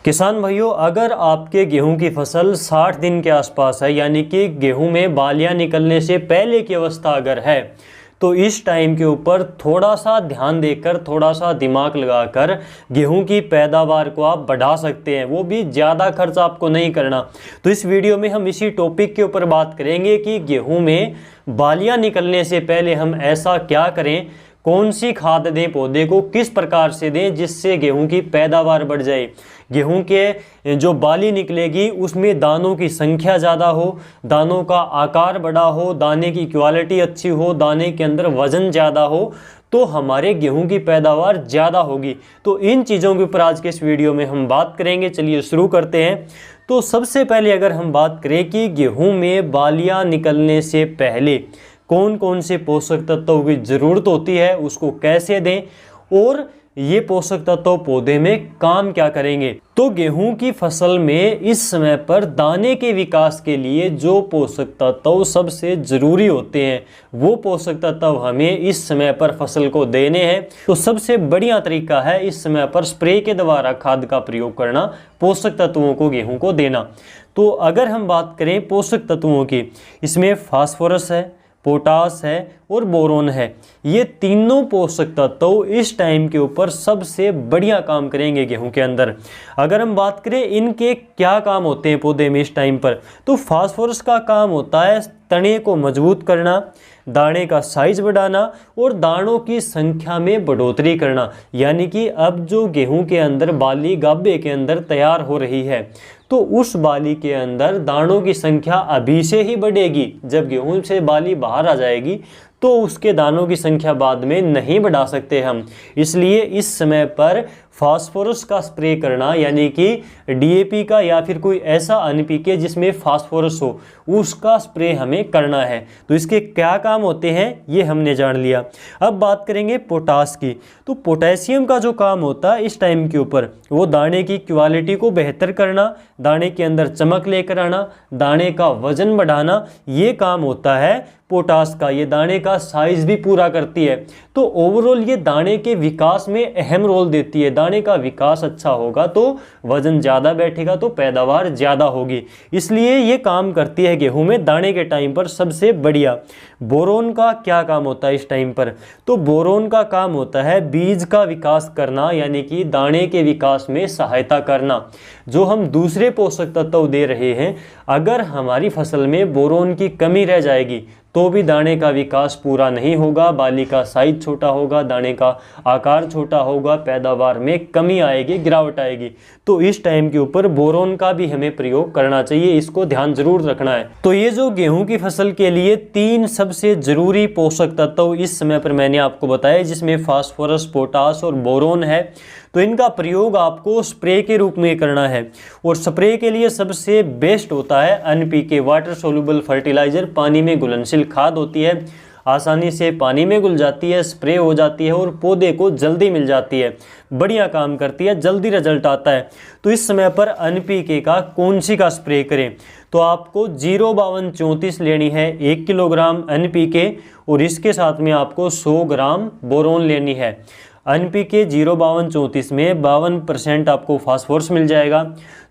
किसान भाइयों, अगर आपके गेहूं की फसल 60 दिन के आसपास है, यानी कि गेहूं में बालियां निकलने से पहले की अवस्था अगर है, तो इस टाइम के ऊपर थोड़ा सा ध्यान देकर, थोड़ा सा दिमाग लगाकर गेहूं की पैदावार को आप बढ़ा सकते हैं। वो भी ज़्यादा खर्च आपको नहीं करना। तो इस वीडियो में हम इसी टॉपिक के ऊपर बात करेंगे कि गेहूं में बालियां निकलने से पहले हम ऐसा क्या करें, कौन सी खाद दें पौधे को, किस प्रकार से दें जिससे गेहूं की पैदावार बढ़ जाए, गेहूं के जो बाली निकलेगी उसमें दानों की संख्या ज़्यादा हो, दानों का आकार बड़ा हो, दाने की क्वालिटी अच्छी हो, दाने के अंदर वजन ज़्यादा हो, तो हमारे गेहूं की पैदावार ज़्यादा होगी। तो इन चीज़ों के ऊपर आज के इस वीडियो में हम बात करेंगे। चलिए शुरू करते हैं। तो सबसे पहले अगर हम बात करें कि गेहूं में बालियां निकलने से पहले कौन कौन से पोषक तत्वों की ज़रूरत होती है, उसको कैसे दें और ये पोषक तत्व पौधे में काम क्या करेंगे। तो गेहूं की फसल में इस समय पर दाने के विकास के लिए जो पोषक तत्व सबसे ज़रूरी होते हैं, वो पोषक तत्व हमें इस समय पर फसल को देने हैं। तो सबसे बढ़िया तरीका है इस समय पर स्प्रे के द्वारा खाद का प्रयोग करना, पोषक तत्वों को गेहूं को देना। तो अगर हम बात करें पोषक तत्वों की, इसमें फास्फोरस है, पोटास है और बोरोन है। ये तीनों पोषक तत्व इस टाइम के ऊपर सबसे बढ़िया काम करेंगे गेहूं के अंदर। अगर हम बात करें इनके क्या काम होते हैं पौधे में इस टाइम पर, तो फास्फोरस का काम होता है तने को मजबूत करना, दाने का साइज बढ़ाना और दानों की संख्या में बढ़ोतरी करना। यानी कि अब जो गेहूं के अंदर बाली गाभे के अंदर तैयार हो रही है, तो उस बाली के अंदर दानों की संख्या अभी से ही बढ़ेगी। जब गेहूं से बाली बाहर आ जाएगी तो उसके दानों की संख्या बाद में नहीं बढ़ा सकते हम। इसलिए इस समय पर फास्फोरस का स्प्रे करना, यानी कि डीएपी का या फिर कोई ऐसा एनपीके जिसमें फास्फोरस हो, उसका स्प्रे हमें करना है। तो इसके क्या काम होते हैं ये हमने जान लिया। अब बात करेंगे पोटास की। तो पोटेशियम का जो काम होता है इस टाइम के ऊपर, वो दाने की क्वालिटी को बेहतर करना, दाने के अंदर चमक लेकर आना, दाने का वजन बढ़ाना, ये काम होता है पोटास का। ये दाने का साइज भी पूरा करती है। तो ओवरऑल ये दाने के विकास में अहम रोल देती है। दाने का विकास अच्छा होगा तो वजन ज़्यादा बैठेगा तो पैदावार ज़्यादा होगी। इसलिए ये काम करती है गेहूं में दाने के टाइम पर सबसे बढ़िया। बोरोन का क्या काम होता है इस टाइम पर, तो बोरोन का काम होता है बीज का विकास करना, यानी कि दाने के विकास में सहायता करना। जो हम दूसरे पोषक तत्व दे रहे हैं, अगर हमारी फसल में बोरोन की कमी रह जाएगी तो भी दाने का विकास पूरा नहीं होगा, बाली का साइज छोटा होगा, दाने का आकार छोटा होगा, पैदावार में कमी आएगी, गिरावट आएगी। तो इस टाइम के ऊपर बोरोन का भी हमें प्रयोग करना चाहिए, इसको ध्यान जरूर रखना है। तो ये जो गेहूं की फसल के लिए 3 सबसे जरूरी पोषक तत्व इस समय पर मैंने आपको बताया, जिसमें फास्फोरस, पोटास और बोरोन है, तो इनका प्रयोग आपको स्प्रे के रूप में करना है। और स्प्रे के लिए सबसे बेस्ट होता है एनपीके, वाटर सोल्यूबल फर्टिलाइजर। पानी में घुलनशील खाद होती है, आसानी से पानी में घुल जाती है, स्प्रे हो जाती है और पौधे को जल्दी मिल जाती है, बढ़िया काम करती है, जल्दी रिजल्ट आता है। तो इस समय पर एनपीके का कौन सी का स्प्रे करें, तो आपको 05234 लेनी है 1 किलोग्राम एनपीके, और इसके साथ में आपको 100 ग्राम बोरोन लेनी है। एनपीके 05234 में 52% आपको फास्फोरस मिल जाएगा,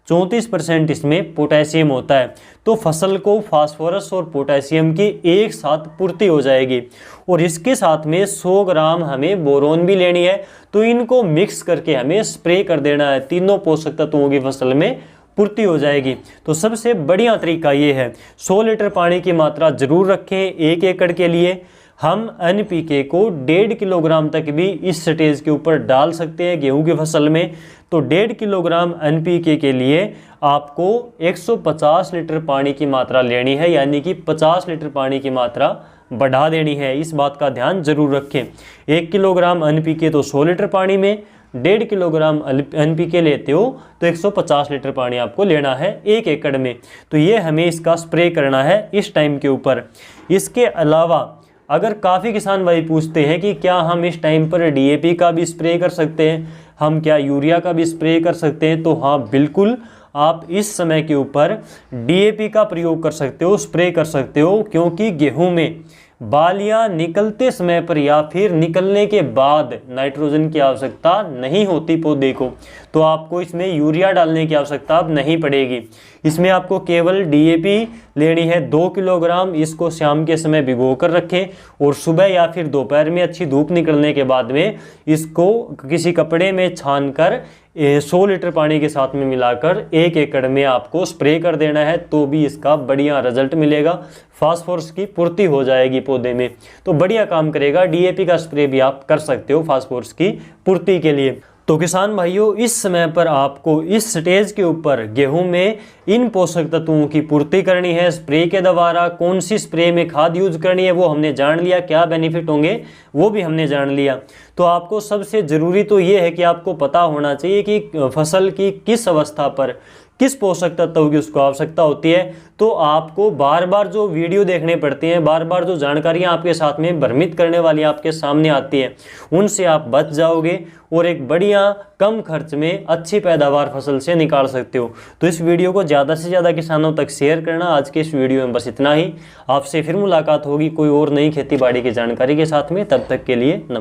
34% इसमें पोटेशियम होता है। तो फसल को फास्फोरस और पोटेशियम की एक साथ पूर्ति हो जाएगी। और इसके साथ में 100 ग्राम हमें बोरोन भी लेनी है। तो इनको मिक्स करके हमें स्प्रे कर देना है, तीनों पोषक तत्वों की फसल में पूर्ति हो जाएगी। तो सबसे बढ़िया तरीका ये है। 100 लीटर पानी की मात्रा जरूर रखें 1 एकड़ के लिए। हम एनपीके को 1.5 किलोग्राम तक भी इस स्टेज के ऊपर डाल सकते हैं गेहूं की फसल में। तो 1.5 किलोग्राम एनपीके के लिए आपको 150 लीटर पानी की मात्रा लेनी है, यानी कि 50 लीटर पानी की मात्रा बढ़ा देनी है। इस बात का ध्यान जरूर रखें। 1 किलोग्राम एनपीके तो 100 लीटर पानी में, 1.5 किलोग्राम एनपीके लेते हो तो 150 लीटर पानी आपको लेना है 1 एकड़ में। तो ये हमें इसका स्प्रे करना है इस टाइम के ऊपर। इसके अलावा अगर काफ़ी किसान भाई पूछते हैं कि क्या हम इस टाइम पर डीएपी का भी स्प्रे कर सकते हैं, हम क्या यूरिया का भी स्प्रे कर सकते हैं, तो हाँ बिल्कुल, आप इस समय के ऊपर डीएपी का प्रयोग कर सकते हो, स्प्रे कर सकते हो, क्योंकि गेहूं में बालियां निकलते समय पर या फिर निकलने के बाद नाइट्रोजन की आवश्यकता नहीं होती पौधे को, तो आपको इसमें यूरिया डालने की आवश्यकता अब नहीं पड़ेगी। इसमें आपको केवल डीएपी लेनी है 2 किलोग्राम। इसको शाम के समय भिगो कर रखें और सुबह या फिर दोपहर में अच्छी धूप निकलने के बाद में इसको किसी कपड़े में छान कर 100 लीटर पानी के साथ में मिलाकर 1 एकड़ में आपको स्प्रे कर देना है, तो भी इसका बढ़िया रिजल्ट मिलेगा। फास्फोरस की पूर्ति हो जाएगी पौधे में, तो बढ़िया काम करेगा। डीएपी का स्प्रे भी आप कर सकते हो फास्फोरस की पूर्ति के लिए। तो किसान भाइयों, इस समय पर आपको इस स्टेज के ऊपर गेहूं में इन पोषक तत्वों की पूर्ति करनी है। स्प्रे के द्वारा कौन सी स्प्रे में खाद यूज करनी है वो हमने जान लिया, क्या बेनिफिट होंगे वो भी हमने जान लिया। तो आपको सबसे ज़रूरी तो ये है कि आपको पता होना चाहिए कि फसल की किस अवस्था पर किस पोषक तत्वों की उसको आवश्यकता होती है। तो आपको बार बार जो वीडियो देखने पड़ते हैं, बार बार जो जानकारियां आपके साथ में भ्रमित करने वाली आपके सामने आती हैं, उनसे आप बच जाओगे और एक बढ़िया कम खर्च में अच्छी पैदावार फसल से निकाल सकते हो। तो इस वीडियो को ज़्यादा से ज़्यादा किसानों तक शेयर करना। आज के इस वीडियो में बस इतना ही। आपसे फिर मुलाकात होगी कोई और नई खेती बाड़ी की जानकारी के साथ में। तब तक के लिए नमस्कार।